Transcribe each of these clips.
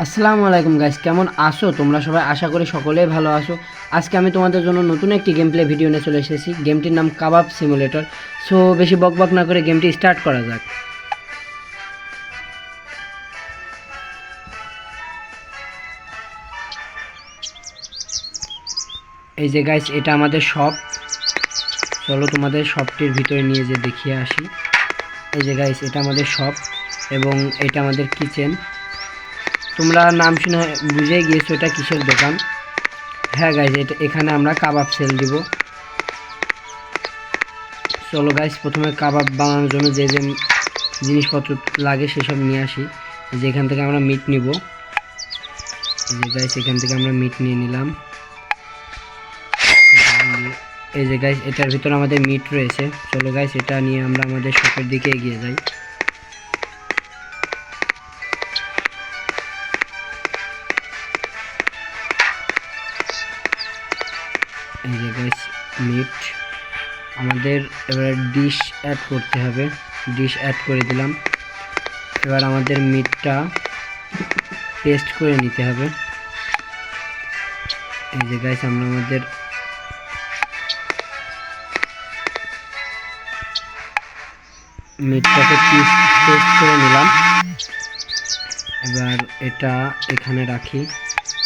আসসালামু আলাইকুম গাইস, কেমন আছো তোমরা সবাই? আশা করি সকলেই ভালো আছো। আজকে আমি তোমাদের জন্য নতুন একটি গেম প্লে ভিডিও নিয়ে চলে এসেছি। গেমটির নাম কাবাব সিমুলেটর। সো বেশি বকবক না করে গেমটি স্টার্ট করা যাক। এই যে গাইস, এটা আমাদের শপ। চলো তোমাদের শপটির ভিতরে নিয়ে যে দেখিয়ে আসি। এই যে গাইস, এটা আমাদের শপ এবং এটা আমাদের কিচেন। তোমরা নাম শুনে বুঝে গিয়েছো এটা কিসের দোকান। হ্যাঁ গাইস, এখানে আমরা কাবাব সেল দিব। চলো গাইস, প্রথমে কাবাব বানানোর জন্য যে যে জিনিসপত্র লাগে সেসব নিয়ে আসি। যেখান থেকে আমরা মিট নিব। যে গাইস, এখান থেকে আমরা মিট নিয়ে নিলাম। এই যে গাইস, এটার ভিতরে আমাদের মিট রয়েছে। চলো গাইস, এটা নিয়ে আমরা আমাদের শপের দিকে এগিয়ে যাই। এই যে গাইস, মিট আমাদের এবার ডিশ অ্যাড করতে হবে। ডিশ অ্যাড করে দিলাম। এবার আমাদের মিটটা পেস্ট করে নিতে হবে। এই যে গাইস, আমরা আমাদের মিটটাকে পেস্ট করে নিলাম। এবার এটা এখানে রাখি,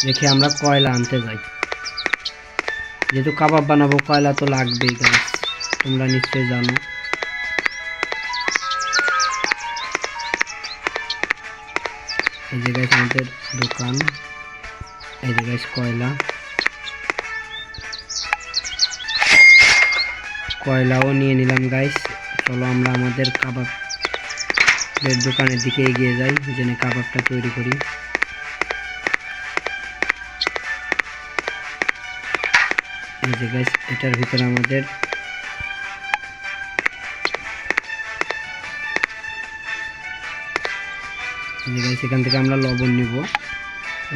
রেখে আমরা কয়লা আনতে যাই। যেহেতু কাবাব বানাবো, কয়লা তো লাগবেই গাইস, তোমরা নিশ্চয়ই জানো। এই যে গাইস আমাদের দোকান। এই যে গাইস কয়লাও নিয়ে নিলাম গাইস। চলো আমরা আমাদের কাবাবের দোকানের দিকে এগিয়ে যাই, যেখানে কাবাবটা তৈরি করি। এই যে গাইস, এটার ভিতরে আমাদের এখান থেকে আমরা লবণ নিব।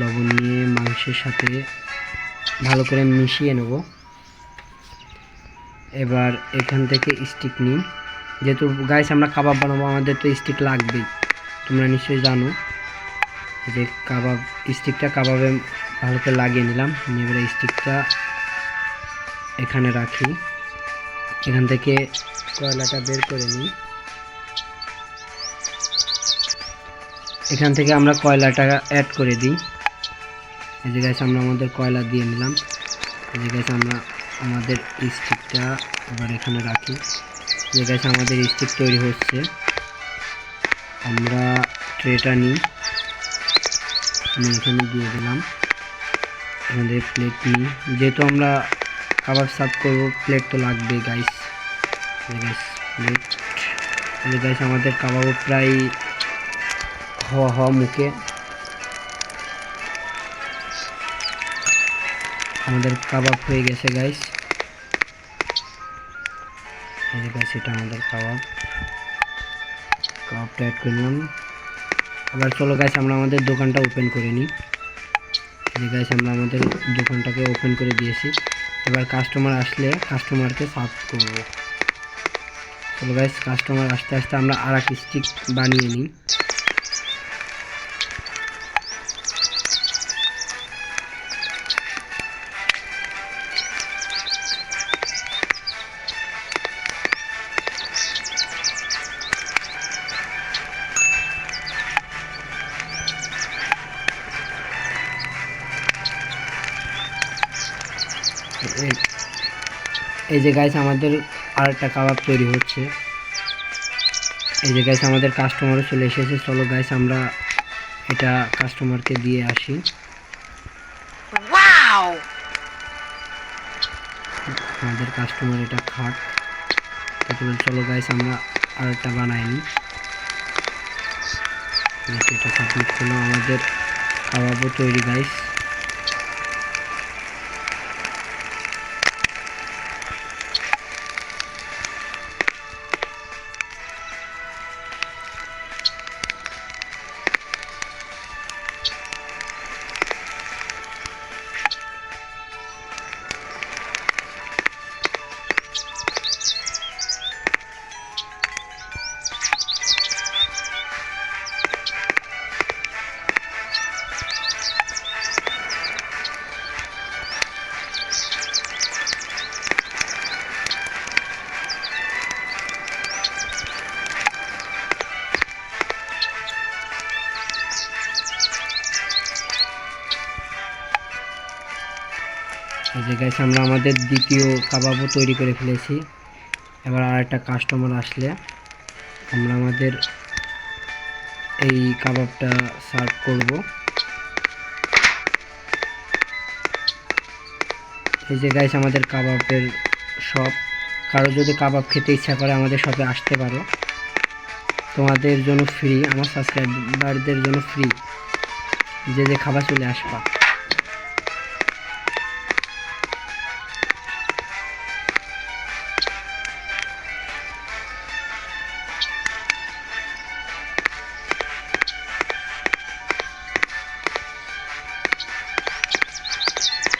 লবণ নিয়ে মাংসের সাথে ভালো করে মিশিয়ে নেব। এবার এখান থেকে স্টিক নিই। যেহেতু গাইস আমরা কাবাব বানাবো, আমাদের তো স্টিক লাগবেই, তোমরা নিশ্চয়ই জানো। যে স্টিকটা কাবাবে ভালো করে লাগিয়ে নিলাম। এবারে স্টিকটা এখানে রাখি। এখান থেকে কয়লাটা বের করে নিই। এখান থেকে আমরা কয়লাটা অ্যাড করে দিই। এই যে গাইস, আমরা আমাদের কয়লা দিয়ে নিলাম। এই যে গাইস, আমরা আমাদের স্টিকটা এবার এখানে রাখি। যে গাইস, আমাদের স্টিক তৈরি হচ্ছে। আমরা ট্রেটা নিই, এখানে দিয়ে দিলাম। আমাদের প্লেট নিই, যেহেতু আমরা খাবার সার্ভ করবো, প্লেট তো লাগবে গাইস। প্লেট। এই যে গাইস, আমাদের কাবাবও প্রায় হওয়া মুখে। আমাদের কাবাব হয়ে গেছে গাইস। এই যে গাইস, এটা আমাদের কাবাবটা অ্যাড করলাম। এবার চলো গাইস, আমরা আমাদের দোকানটা ওপেন করে নিই। এই যে গাইস, আমরা আমাদের দোকানটাকে ওপেন করে দিয়েছি। এবার কাস্টমার আসলে কাস্টমারকে সার্ভ করব। চলো গাইস, কাস্টমার আসতে আসতে আমরা আর এক স্টিক বানিয়ে নিই। এই যে গাইস, আমাদের আর একটা কাবাব তৈরি হচ্ছে। এই যে গাইস, আমাদের কাস্টমারও চলে এসেছে। চলো গাইস, আমরা এটা কাস্টমারকে দিয়ে আসি। আমাদের কাস্টমার এটা খাক। চলো গাইস, আমরা আর একটা বানাই নিই। এটা সাবমিট করলাম। আমাদের কাবাবও তৈরি গাইস। এই যে গাইস আমরা আমাদের দ্বিতীয় কাবাবও তৈরি করে ফেলেছি। এবার আর একটা কাস্টমার আসলে আমরা আমাদের এই কাবাবটা সার্ভ করব। এই যে গাইস আমাদের কাবাবের শপ। কারো যদি কাবাব খেতে ইচ্ছা করে আমাদের শপে আসতে পারো, তোমাদের জন্য ফ্রি, আমার সাবস্ক্রাইবারদের জন্য ফ্রি, যে যে খাবার চলে আসবা।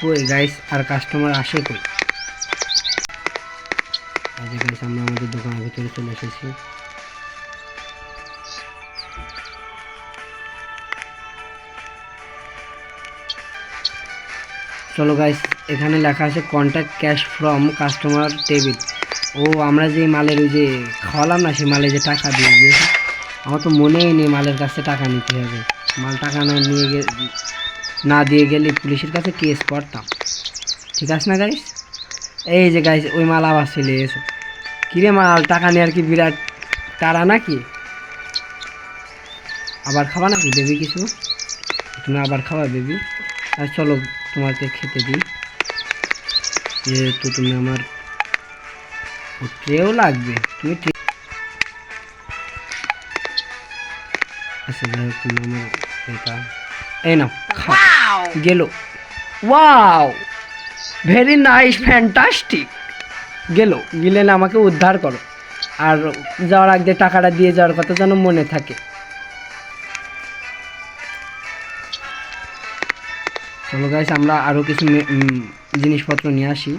কই গাইস আর কাস্টমার আসে কই? এই যে গাইস আমরা আমাদের দোকানের ভিতরে চলে এসেছি। চলো গাইস, এখানে লেখা আছে contact cash from customer table. ও আমরা যে মালের ওই যে খাওয়ালাম না, সেই মালে যে টাকা দিয়ে দিয়েছে, আমার তো মনেই নেই মালের কাছে টাকা নিতে হবে। মাল টাকা না দিয়ে গেলে পুলিশের কাছে কেস করতাম, ঠিক আছে না গাইস? এই যে গাইস ওই মাল আবার চলে এসে। কিরে মাল টাকা নেওয়ার কি বিরাট তারা নাকি? আবার খাবা নাকি বেবি কিছু? তুমি আবার খাবা বেবি? আর চলো তোমাকে খেতে দিই, যেহেতু তুমি আমার ট্রেও লাগবে। তুমি আচ্ছা যাই হোক, তুমি আমার এটা এই নাও খাও। গেল। Wow, very nice, fantastic. গেলে না আমাকে উদ্ধার করো, আর যাওয়ার আগে টাকাটা দিয়ে যাওয়ার কথা যেন মনে থাকে। চলো গাইস আমরা আরও কিছু জিনিসপত্র নিয়ে আসি,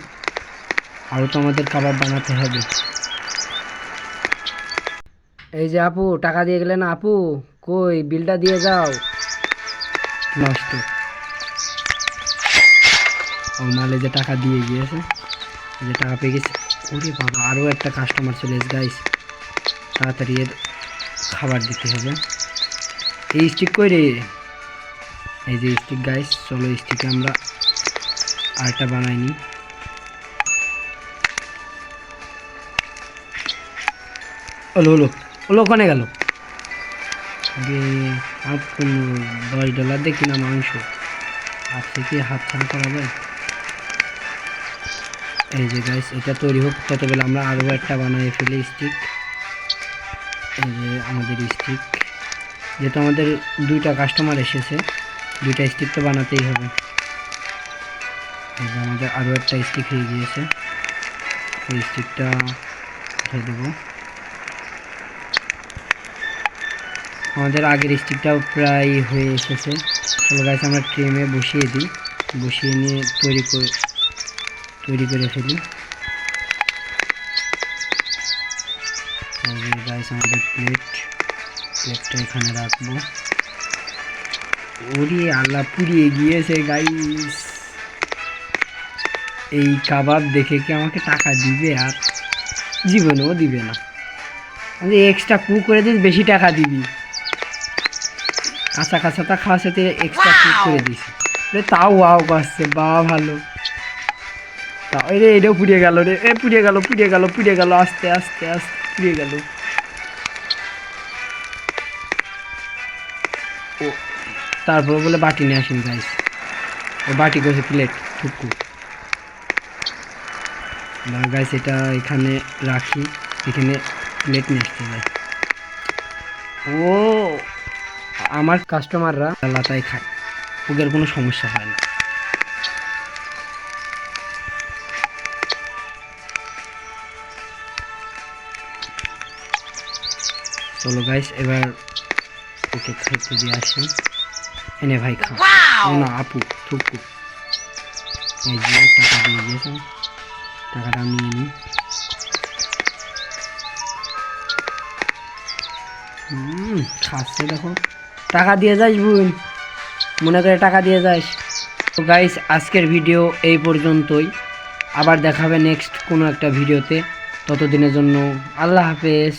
আরও তো আমাদের কাবাব বানাতে হবে। এই যে আপু টাকা দিয়ে গেলে না, আপু কই বিলটা দিয়ে যাও। নষ্ট ও মালে যে টাকা দিয়ে গিয়েছে, যে টাকা পেয়ে গেছে। ওরে বাবা, আরও একটা কাস্টমার চলে এসে গাইস, তাড়াতাড়ি এর খাবার দিতে হবে। এই স্টিক কই রে? এই যে স্টিক গাইস, চলো স্টিকে আমরা আরেকটা বানাই নি। ওলো ওলো ওলো, ওখানে গেল। আর $10 দেখি না মাংস, আর থেকে হাত ছাড়া করা যায়। এই যে গাইস এটা তৈরি হোক, ততবেলা আমরা আরও একটা বানাই ফেলি স্টিক। এই যে আমাদের স্টিক, যেহেতু আমাদের দুইটা কাস্টমার এসেছে, দুইটা স্টিক তো বানাতেই হবে। এই যে আমাদের আরও একটা স্টিক হয়ে গিয়েছে, এই স্টিকটা উঠে দেবো। আমাদের আগের স্টিকটাও প্রায় হয়ে এসেছে। চলো গাইস আমরা ট্রেমে বসিয়ে দিই, বসিয়ে নিয়ে তৈরি করে ফেলি। গাইস আমাদের প্লেটটা এখানে রাখবো। ওরে আল্লাহ, পুড়িয়ে গিয়েছে গাইস। এই কাবাব দেখে কি আমাকে টাকা দিবে? আর জীবনেও দিবে না। আমি এক্সট্রা কুক করে দিস, বেশি টাকা দিবি। কাঁচা তা খাওয়ার সাথে এক্সট্রা কুক করে দিছি, তাও ওয়াও করছে, বা ভালো। তা রে এটাও পুড়িয়ে গেল রে, পুড়িয়ে গেল, আস্তে আস্তে পুড়িয়ে গেল। ও তারপর বলে বাটি নিয়ে আসেন গাইস, ও বাটি করছে প্লেট টুকু। গাইস এটা এখানে রাখি, এখানে প্লেট নিয়ে আসতে যায়। ও আমার কাস্টমাররা লাতায় খায়, ওদের কোনো সমস্যা হয় না। চলো গাইস এবার ওকে খেতে দিয়ে আসি। এনে ভাই খা। না আপু থুকু, এই যে টাকা দিয়ে দিয়েছে, টাকাটা নিয়ে নিই। খাচ্ছে দেখো, টাকা দিয়ে যাস বোন, মনে করে টাকা দিয়ে যাস। তো গাইস আজকের ভিডিও এই পর্যন্তই, আবার দেখাবে নেক্সট কোনো একটা ভিডিওতে। ততদিনের জন্য আল্লাহ হাফেজ।